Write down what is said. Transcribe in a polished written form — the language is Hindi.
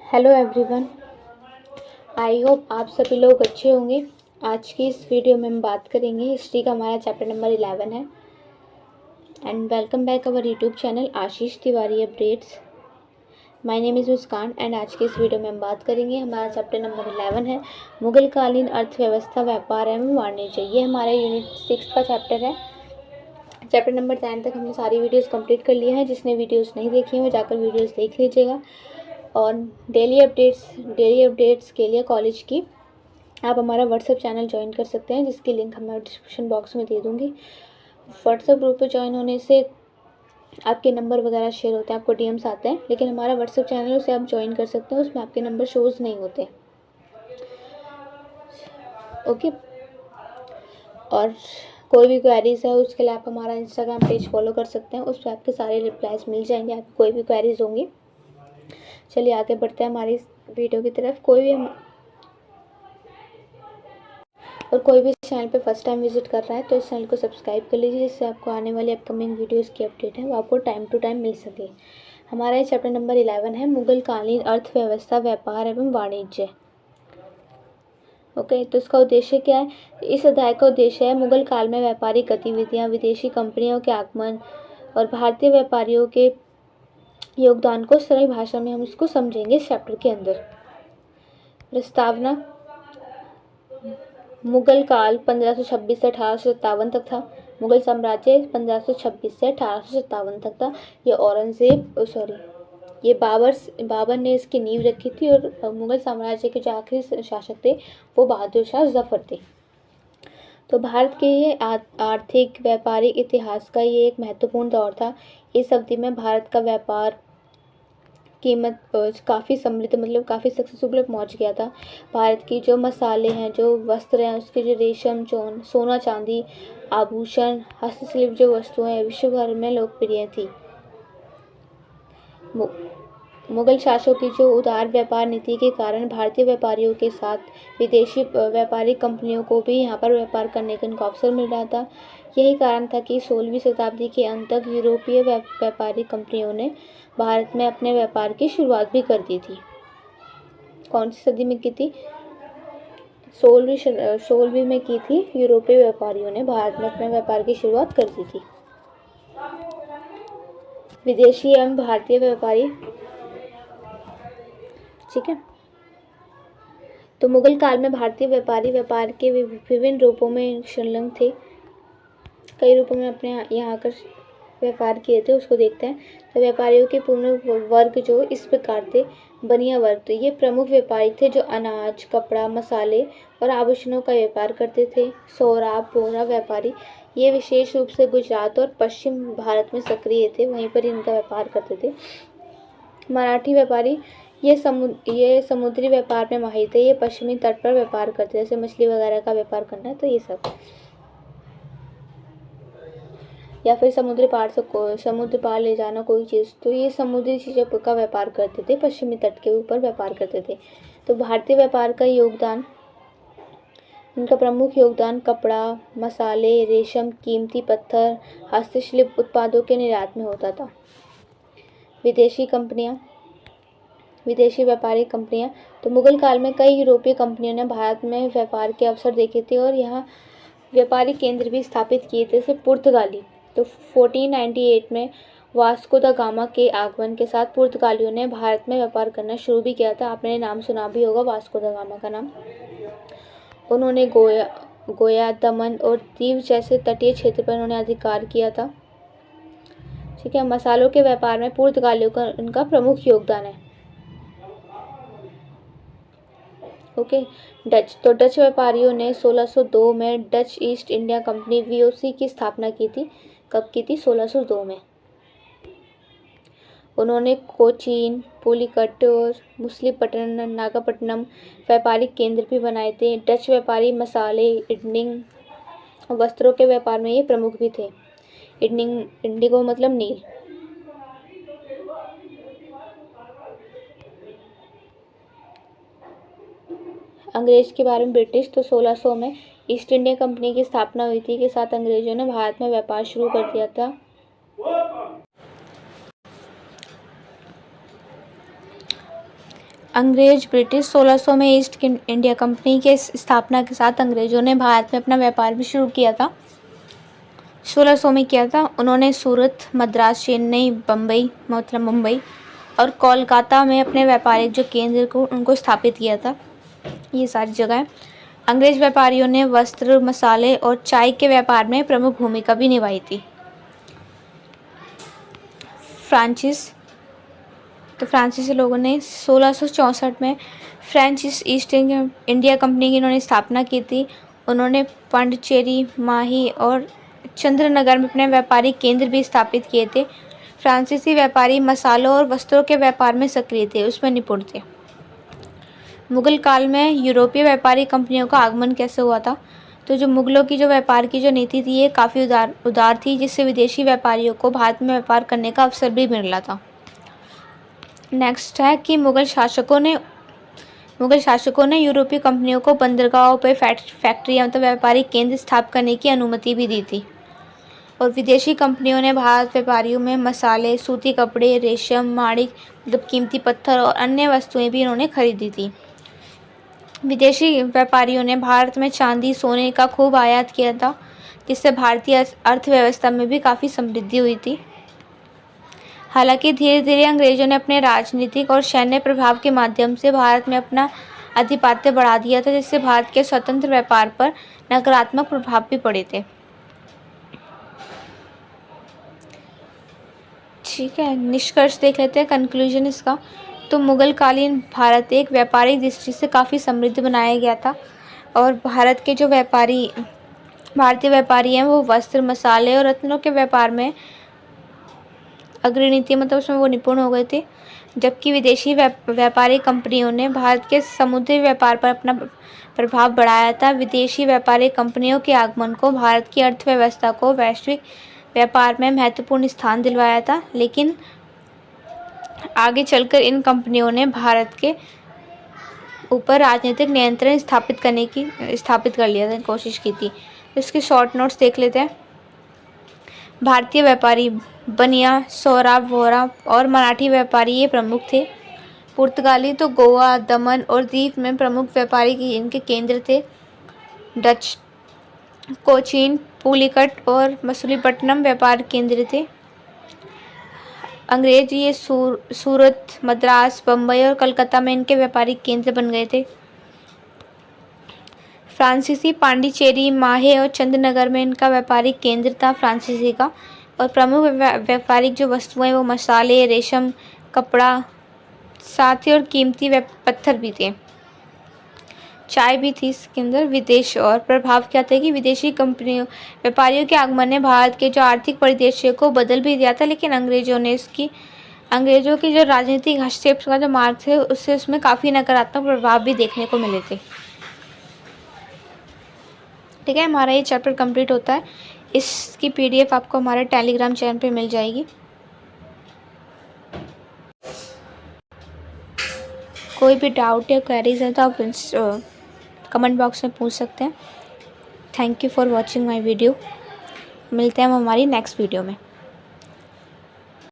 Hello everyone. आई होप आप सभी लोग अच्छे होंगे। आज की इस वीडियो में हम बात करेंगे हिस्ट्री का। हमारा चैप्टर नंबर 11 है। And welcome back our YouTube channel Ashish Tiwari updates. My name is Muskan and आज की इस वीडियो में हम बात करेंगे। हमारा चैप्टर नंबर 11 है मुगल कालीन अर्थव्यवस्था, व्यापार एवं वाणिज्य। ये हमारा यूनिट 6 का चैप्टर है। चैप्टर नंबर 10 तक हमने सारी वीडियोज़ कंप्लीट कर लिए हैं। जिसने वीडियोज़ नहीं देखी हैं वो जाकर वीडियोज़ देख लीजिएगा। और डेली अपडेट्स के लिए कॉलेज की आप हमारा व्हाट्सएप चैनल ज्वाइन कर सकते हैं, जिसकी लिंक मैं डिस्क्रिप्शन बॉक्स में दे दूँगी। व्हाट्सएप ग्रुप पे ज्वाइन होने से आपके नंबर वगैरह शेयर होते हैं, आपको डीएम्स आते हैं, लेकिन हमारा व्हाट्सएप चैनल उसे आप ज्वाइन कर सकते हैं, उसमें आपके नंबर शोज़ नहीं होते। ओके। और कोई भी क्वेरीज़ है उसके लिए आप हमारा इंस्टाग्राम पेज फॉलो कर सकते हैं, उस पर आपके सारे रिप्लाइज मिल जाएंगे। आपकी कोई भी क्वेरीज होंगी। चलिए आगे बढ़ते हैं हमारी वीडियो की तरफ। कोई भी चैनल पे फर्स्ट टाइम विजिट कर रहा है तो इस चैनल को सब्सक्राइब कर लीजिए, जिससे आपको आने वाली अपकमिंग वीडियोस की अपडेट है वो आपको टाइम टू टाइम मिल सके। हमारा ये चैप्टर नंबर 11 है मुगल कालीन अर्थव्यवस्था, व्यापार एवं वाणिज्य। ओके, तो इसका उद्देश्य क्या है? इस अध्याय का उद्देश्य है मुगल काल में व्यापारिक गतिविधियाँ, विदेशी कंपनियों के आगमन और भारतीय व्यापारियों के योगदान को सरल भाषा में हम इसको समझेंगे इस चैप्टर के अंदर। प्रस्तावना। मुगल काल 1526 से 1857 तक था। मुगल साम्राज्य 1526 से 1857 तक था। ये बाबर ने इसकी नींव रखी थी। और मुगल साम्राज्य के जो आखिरी शासक थे वो बहादुर शाह जफर थे। तो भारत के ये आर्थिक व्यापारिक इतिहास का ये एक महत्वपूर्ण दौर था। इस अवधि में भारत का व्यापार कीमत काफ़ी समृद्ध, मतलब काफ़ी सक्सेसफुल पहुंच गया था। भारत की जो मसाले हैं, जो वस्त्र हैं, उसके जो रेशम, सोना चांदी, आभूषण, हस्तशिल्प जो वस्तुएं हैं विश्व भर में लोकप्रिय थी। मुगल शासकों की जो उदार व्यापार नीति के कारण भारतीय व्यापारियों के साथ विदेशी व्यापारिक कंपनियों को भी यहाँ पर व्यापार करने का इनको अवसर मिल रहा था। यही कारण था कि 16वीं शताब्दी के अंत तक यूरोपीय व्यापारिक कंपनियों ने भारत में अपने व्यापार की शुरुआत भी कर दी थी। कौन सी सदी में की थी? 16वीं में की थी। यूरोपीय व्यापारियों ने भारत में अपने व्यापार की शुरुआत कर दी थी। विदेशी एवं भारतीय व्यापारी, ठीक है। तो मुगल काल में भारतीय व्यापारी व्यापार के विभिन्न रूपों में संलग्न थे। कई रूपों में अपने यहाँ आकर व्यापार किए थे, उसको देखते हैं। तो व्यापारियों के पूर्ण वर्ग जो इस प्रकार थे। बनिया वर्ग, तो ये प्रमुख व्यापारी थे जो अनाज, कपड़ा, मसाले और आभूषणों का व्यापार करते थे। सोहराब, बोहरा व्यापारी, ये विशेष रूप से गुजरात और पश्चिम भारत में सक्रिय थे, वहीं पर इनका व्यापार करते थे। मराठी व्यापारी, ये समुद्री व्यापार में माहिर थे। ये पश्चिमी तट पर व्यापार करते, जैसे मछली वगैरह का व्यापार करना है, तो ये सब, या फिर समुद्र पार ले जाना कोई चीज़, तो ये समुद्री चीज़ों का व्यापार करते थे, पश्चिमी तट के ऊपर व्यापार करते थे। तो भारतीय व्यापार का योगदान, इनका प्रमुख योगदान कपड़ा, मसाले, रेशम, कीमती पत्थर, हस्तशिल्प उत्पादों के निर्यात में होता था। विदेशी व्यापारिक कंपनियां, तो मुगल काल में कई यूरोपीय कंपनियों ने भारत में व्यापार के अवसर देखे थे और यहाँ व्यापारिक केंद्र भी स्थापित किए थे, जैसे पुर्तगाली। तो 1498 में वास्को द गामा के आगमन के साथ पुर्तगालियों ने भारत में व्यापार करना शुरू भी किया था। आपने नाम सुना भी होगा वास्को द गामा का नाम। उन्होंने गोया, दमन और दीव जैसे तटीय क्षेत्र पर उन्होंने अधिकार किया था, ठीक है। मसालों के व्यापार में पुर्तगालियों का उनका प्रमुख योगदान है। ओके। डच व्यापारियों ने 1602 में Dutch east India company VOC की स्थापना की थी। कब की थी? 1602 में। उन्होंने कोचीन, पुलिकट और मुसलीपट्टनम, नागापट्टनम व्यापारिक केंद्र भी बनाए थे। डच व्यापारी मसाले, वस्त्रों के व्यापार में ये प्रमुख भी थे। इंडिगो मतलब नील। अंग्रेज के बारे में ब्रिटिश, तो 1600 में ईस्ट इंडिया कंपनी की स्थापना हुई थी के साथ अंग्रेजों ने भारत में व्यापार शुरू कर दिया था। अंग्रेज ब्रिटिश 1600 में ईस्ट इंडिया कंपनी के स्थापना के साथ अंग्रेज़ों ने भारत में अपना व्यापार भी शुरू किया था। 1600 में किया था। उन्होंने सूरत, मद्रास, चेन्नई, बम्बई मतलब मुंबई और कोलकाता में अपने व्यापारिक जो केंद्र को उनको स्थापित किया था। ये सारी जगह अंग्रेज व्यापारियों ने वस्त्र, मसाले और चाय के व्यापार में प्रमुख भूमिका भी निभाई थी। फ्रांसीसी लोगों ने 1664 में फ्रेंच ईस्ट इंडिया कंपनी की इन्होंने स्थापना की थी। उन्होंने पांडिचेरी, माही और चंद्रनगर में अपने व्यापारिक केंद्र भी स्थापित किए थे। फ्रांसीसी व्यापारी मसालों और वस्त्रों के व्यापार में सक्रिय थे, उसमें निपुण थे। मुगल काल में यूरोपीय व्यापारी कंपनियों का आगमन कैसे हुआ था? तो जो मुगलों की जो व्यापार की जो नीति थी ये काफ़ी उदार थी, जिससे विदेशी व्यापारियों को भारत में व्यापार करने का अवसर भी मिल रहा था। नेक्स्ट है कि मुगल शासकों ने यूरोपीय कंपनियों को बंदरगाहों पर फैक्ट्रियां मतलब व्यापारिक केंद्र स्थापित करने की अनुमति भी दी थी। और विदेशी कंपनियों ने भारत व्यापारियों में मसाले, सूती कपड़े, रेशम, माणिक मतलब कीमती पत्थर और अन्य वस्तुएं भी इन्होंने खरीदी थी। विदेशी व्यापारियों ने भारत में चांदी, सोने का खूब आयात किया था, जिससे भारतीय अर्थव्यवस्था में भी काफ़ी समृद्धि हुई थी। हालांकि धीरे धीरे अंग्रेजों ने अपने राजनीतिक और सैन्य प्रभाव के माध्यम से भारत में अपना आधिपत्य बढ़ा दिया था, जिससे भारत के स्वतंत्र व्यापार पर नकारात्मक प्रभाव भी पड़े थे। ठीक है, निष्कर्ष देख लेते हैं, कंक्लूजन इसका। तो मुगलकालीन भारत एक व्यापारिक दृष्टि से काफ़ी समृद्ध बनाया गया था और भारत के जो भारतीय व्यापारी हैं वो वस्त्र, मसाले और रत्नों के व्यापार में अग्रणी थे, मतलब उसमें वो निपुण हो गए थे। जबकि विदेशी व्यापारी कंपनियों ने भारत के समुद्री व्यापार पर अपना प्रभाव बढ़ाया था। विदेशी व्यापारी कंपनियों के आगमन को भारत की अर्थव्यवस्था को वैश्विक व्यापार में महत्वपूर्ण स्थान दिलवाया था, लेकिन आगे चलकर इन कंपनियों ने भारत के ऊपर राजनीतिक नियंत्रण स्थापित कर लिया था, कोशिश की थी। इसके शॉर्ट नोट्स देख लेते हैं। भारतीय व्यापारी बनिया, सोहराब, वोहरा और मराठी व्यापारी ये प्रमुख थे। पुर्तगाली तो गोवा, दमन और दीव में प्रमुख व्यापारी इनके केंद्र थे। डच कोचीन, पुलिकट और मछलीपट्टनम व्यापार केंद्र थे। अंग्रेज ये सूरत, मद्रास, बम्बई और कलकत्ता में इनके व्यापारिक केंद्र बन गए थे। फ्रांसीसी पांडिचेरी, माहे और चंद्रनगर में इनका व्यापारिक केंद्र था फ्रांसीसी का। और प्रमुख व्यापारिक जो वस्तुएं वो मसाले, रेशम, कपड़ा, साथ ही और कीमती पत्थर भी थे। चाय भी थी इसके अंदर। विदेश और प्रभाव क्या था कि विदेशी व्यापारियों के आगमन ने भारत के जो आर्थिक परिदृश्य को बदल भी दिया था, लेकिन अंग्रेजों की जो राजनीतिक हस्तक्षेप का जो मार्ग थे उससे उसमें काफ़ी नकारात्मक प्रभाव भी देखने को मिले थे। ठीक है, हमारा ये चैप्टर कंप्लीट होता है। इसकी PDF आपको हमारे टेलीग्राम चैनल पे मिल जाएगी। कोई भी डाउट या क्वेरीज है तो आप कमेंट बॉक्स में पूछ सकते हैं। Thank you for watching my video. मिलते हैं हम हमारी नेक्स्ट वीडियो में।